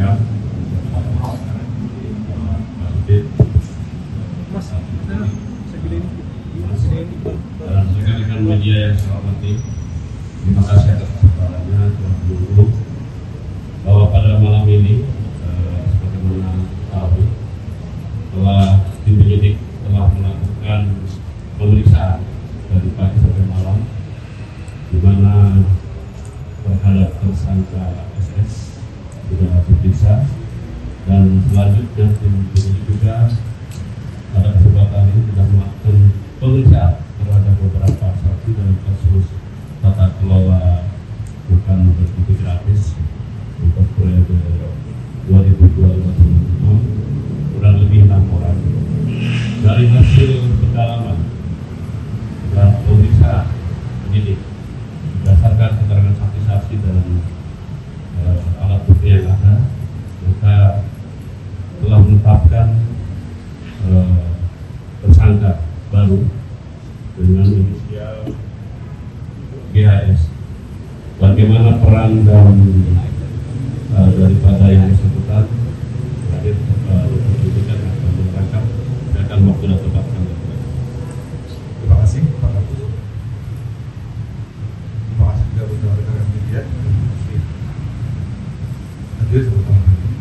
sampaikan dan rekan-rekan media yang saya hormati, terima kasih atas kesempatannya telah menunggu bahwa pada malam ini sebagaimana tahu telah tim penyidik telah melakukan pemeriksaan dari pagi sampai malam, di mana terhadap tersangka SS sudah diperiksa, dan selanjutnya tim penyidik juga pada kesempatan ini sudah melakukan pemeriksaan terhadap beberapa saksi dalam kasus tata kelola bukan berbudi gratis untuk periode 2002-2006 kurang lebih 6 orang. Dari hasil pendalaman dan pemeriksaan penyidik berdasarkan keterangan saksi-saksi dan alat bukti yang ada, maka telah menetapkan tersangka baru dengan inisial GHS. Bagaimana peran dan daripada yang bersangkutan hadir penyidikan akan menerangkan, saya akan waktu dan tempatkan. Terima kasih Pak Kapus. Terima kasih juga untuk rekan-rekan media. Hadir bersama kami.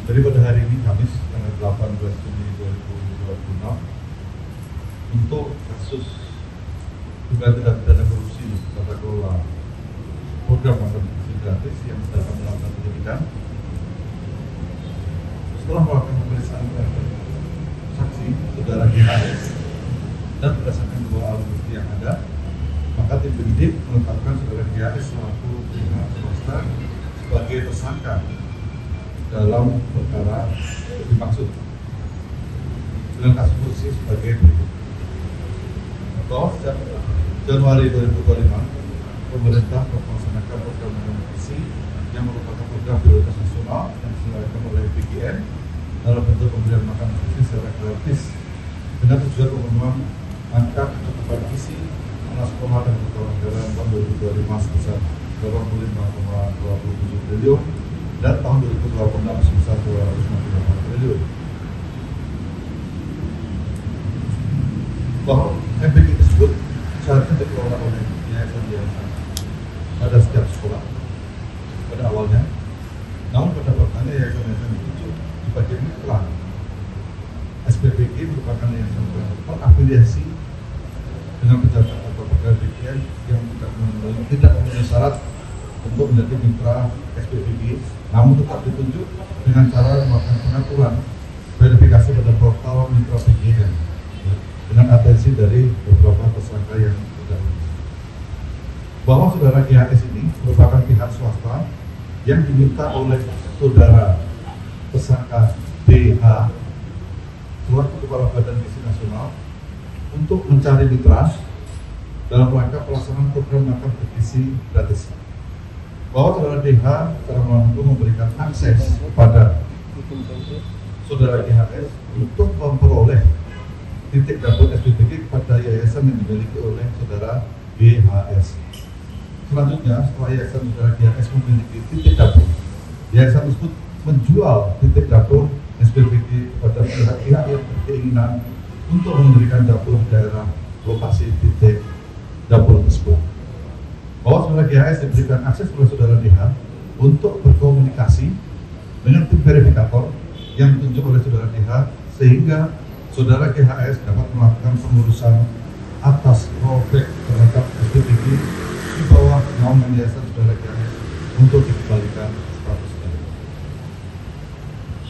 Jadi pada hari ini Kamis tanggal 18 Juni 2026 untuk kasus dugaan tindak pidana korupsi tata kelola program makan bersih gratis yang sedang melakukan penyidikan. Setelah melakukan pemeriksaan terhadap saksi saudara GHS dan berdasarkan dua alat bukti yang ada, maka tim penyidik menetapkan saudara GHS selaku pihak swasta sebagai tersangka dalam perkara dimaksud dengan kasus korupsi sebagai berikut. Bahwa sejak Januari 2025 pemerintah melaksanakan program nutrisi yang merupakan program prioritas nasional yang diselenggarakan oleh PGN dalam bentuk pemberian makan nutrisi secara gratis dengan tujuan pemenuhan angka kecukupan gizi anak sekolah dan keluarga tahun 2025 sebesar 85,27 triliun dan tahun 2026 sebesar 258 triliun. Bahwa MPG tersebut seharusnya dikelola oleh yayasan-yayasan pada setiap sekolah pada awalnya, namun pada faktanya yayasan-yayasan itu sebagian telah SPPG merupakan yayasan terafiliasi dengan pejabat atau pegawai PGN yang tidak memenuhi syarat untuk menjadi mitra SPPG, namun tetap ditunjuk dengan cara melakukan pengaturan verifikasi pada portal mitra PGN dengan atensi dari beberapa tersangka yang terdahulu. Bahwa saudara GHS ini merupakan pihak swasta yang diminta oleh saudara tersangka BH selaku Kepala Badan Gizi Nasional untuk mencari mitra dalam rangka pelaksanaan program makan bergizi gratis. Bahwa saudara DH secara langsung memberikan akses kepada saudara GHS untuk memperoleh titik dapur SPPG kepada yayasan yang dimiliki oleh saudara GHS. Selanjutnya, setelah yayasan saudara GHS memiliki titik dapur, yayasan tersebut menjual titik dapur SPPG kepada pihak-pihak yang berkeinginan untuk memberikan dapur di daerah lokasi titik dapur tersebut. Bahwa saudara GHS diberikan akses oleh saudara DH untuk berkomunikasi dengan tim verifikator yang ditunjuk oleh saudara DH sehingga saudara GHS dapat melakukan pengurusan atas rollback terhadap SPPG di bawah naungan yayasan saudara GHS untuk dikembalikan statusnya.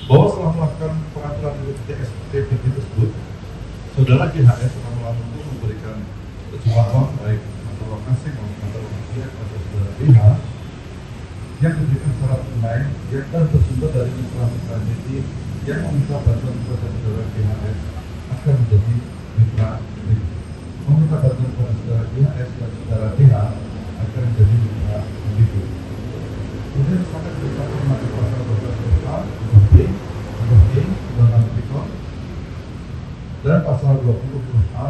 Bahwa setelah melakukan pengaturan di SPPG tersebut, saudara GHS telah langsung memberikan sejumlah uang baik atau lokasi maupun atau lokasi kepada saudara DH yang diberikan secara tunai yang dan bersumber dari mitra-mitra jadi yang meminta bantuan kepada saudara GHS akan menjadi mitra PPG. Meminta bantuan kepada saudara GHS dan saudara DH akan menjadi mitra PPG. Kemudian sangat kita hormati pasal 12A, UB, Undang-Undang dan pasal 20A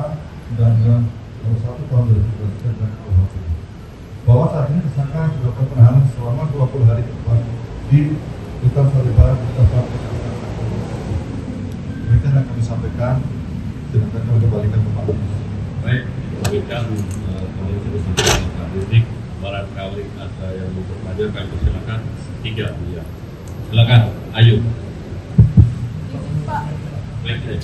Undang-Undang Nomor 1 Tahun 2023 tentang KUHP. Bahwa saat ini tersangka dilakukan penahanan selama 20 hari ke depan di Bukan Taliban, bukan partai. Demikian yang kami sampaikan, silakan kami kembalikan ke Pak. Baik, demikian kami sudah sampaikan Pak Didik. Barangkali ada yang mau bertanya, kami persilakan. 3 ya. Silakan, Ayu. Pak, Baik, baik.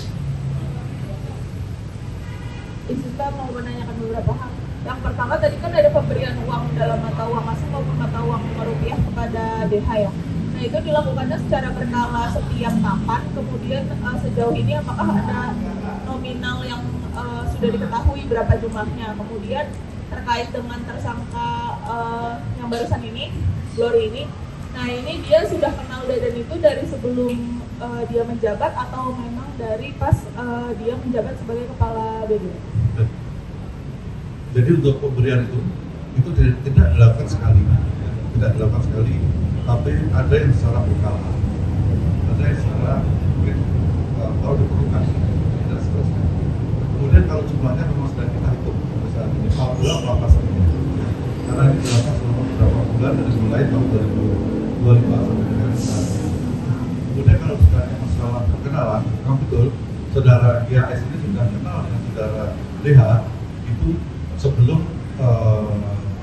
kita mau menanyakan beberapa hal. Yang pertama tadi kan ada pemberian uang dalam mata uang asing maupun mata uang rupiah kepada DH ya. Nah itu dilakukannya secara berkala setiap kapan, kemudian sejauh ini apakah ada nominal yang sudah diketahui berapa jumlahnya. Kemudian terkait dengan tersangka yang barusan ini, Glory ini, nah ini dia sudah kenal Dadan itu dari sebelum dia menjabat atau memang dari pas dia menjabat sebagai kepala BD? Jadi untuk pemberian itu tidak dilakukan sekali, ya. Tidak dilakukan sekali, tapi ada yang secara berkala, ada yang secara mungkin kalau diperlukan, tidak seterusnya. Kemudian kalau jumlahnya memang sudah kita hitung, misalnya ini kalau bulan berapa saja, karena ini dilakukan selama beberapa bulan dari mulai tahun 2025 sampai dengan saat ini. Kemudian kalau sudah masalah perkenalan, memang betul saudara GAS ini sudah kenal dengan saudara DH itu sebelum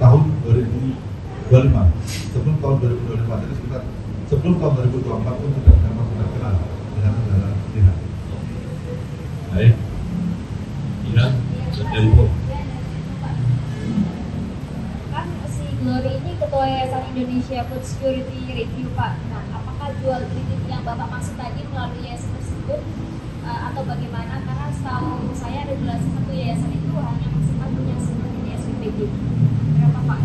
tahun 2025, sebelum tahun 2025, jadi sekitar sebelum tahun 2024 pun sudah kenal dengan saudara DH. Baik. Ya, Tempo. Kan si Glory ini ketua Yayasan Indonesia Food Security Review, Pak. Nah, apakah jual kredit yang Bapak maksud tadi melalui yayasan tersebut atau bagaimana? Karena setahu saya regulasi satu yayasan itu hanya maksimal punya seperti SPPD. Berapa Pak?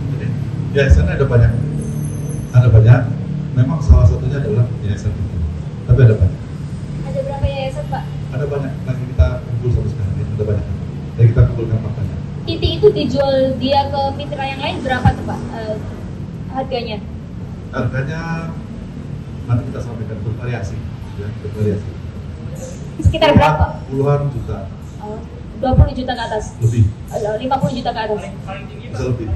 Jadi yayasannya ada banyak. Memang salah satunya adalah yayasan itu, tapi ada banyak. Ada berapa yayasan, Pak? Ada banyak, lagi kita kumpul sampai sekarang ini, ada banyak. Jadi kita kumpulkan faktanya. Titi itu dijual dia ke mitra yang lain berapa tuh, Pak? Harganya? Harganya nanti kita sampaikan bervariasi, ya, bervariasi. Sekitar berapa? Puluhan juta, 20 juta ke atas? lebih, 50 juta ke atas? bisa lebih.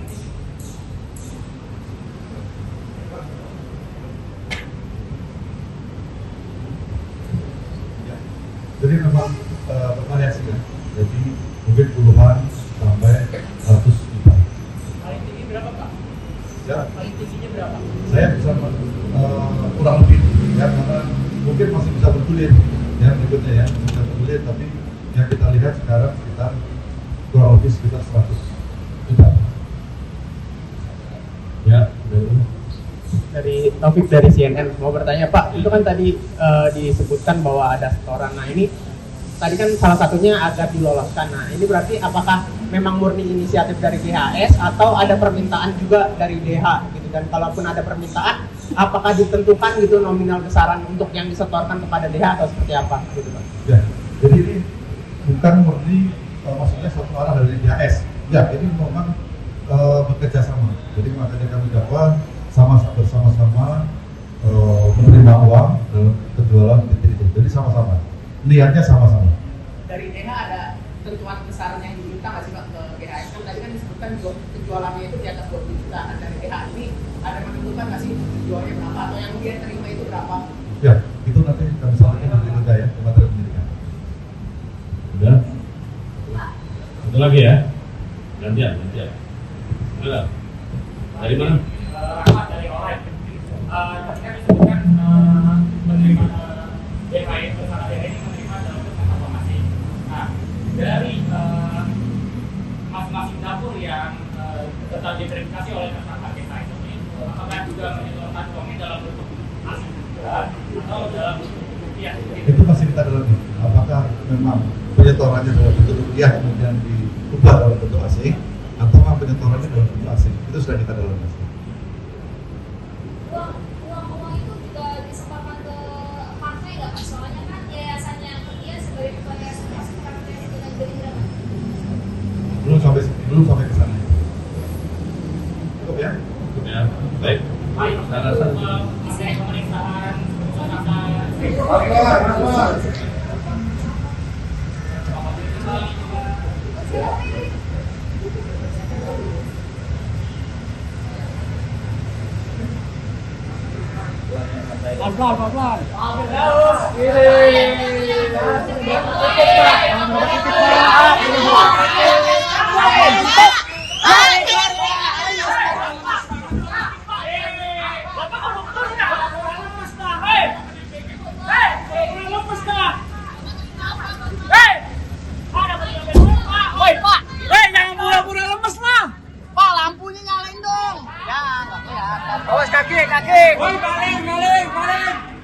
Ya. Jadi memang bervariasi ya. Jadi mungkin puluhan sampai 100 juta. Paling tinggi berapa Pak? Ya, Paling tingginya berapa? saya bisa kurang lebih ya, karena mungkin masih bisa bergulir ya berikutnya ya, masih bisa bergulir, tapi yang kita lihat sekarang sekitar kurang lebih sekitar 100 juta. Ya, Dari Taufik dari CNN mau bertanya Pak, itu kan tadi disebutkan bahwa ada setoran. Nah ini tadi kan salah satunya agar diloloskan. Nah ini berarti apakah memang murni inisiatif dari DHS atau ada permintaan juga dari DH gitu, dan kalaupun ada permintaan apakah ditentukan gitu nominal besaran untuk yang disetorkan kepada DH atau seperti apa gitu Pak? Ya, jadi ini bukan murni maksudnya satu arah dari DHS. Ya, ini memang bekerja sama. Jadi makanya kami dapat bersama-sama menerima uang dalam penjualan titik itu. Jadi sama-sama, niatnya sama-sama. Dari DH ada tentuan besaran yang diminta nggak sih Pak ke DHS? Kan tadi kan disebutkan penjualannya itu di atas 20 juta. Nah, dari DH ini ada menentukan nggak sih jualnya berapa atau yang dia terima itu berapa? Ya, itu nanti kami sampaikan di berita ya, ke materi penyidikan. Udah. Satu lagi ya. Gantian. Udah. Dari mana? Rahmat dari online. Tadi kan disebutkan menerima DHI bersama DHI ini menerima dalam bentuk informasi. Nah, dari masing-masing dapur yang tetap diverifikasi oleh tersangka DHI ini, apakah juga menyetorkan uangnya dalam bentuk asing juga atau dalam bentuk rupiah? Itu masih kita dalami. Apakah memang penyetorannya dalam bentuk rupiah kemudian diubah dalam bentuk asing, atau memang penyetorannya dalam bentuk asing? Itu sudah kita dalami. Uang itu juga disetorkan ke partai nggak Pak? Soalnya kan yayasannya dia sebagai ketua yayasan masuk partai dengan Gerindra. Belum sampai ke sana. Cukup ya? Ya, baik. Baik, Saya rasa ada pemeriksaan tersangka. Awas kaki. Woi, maling.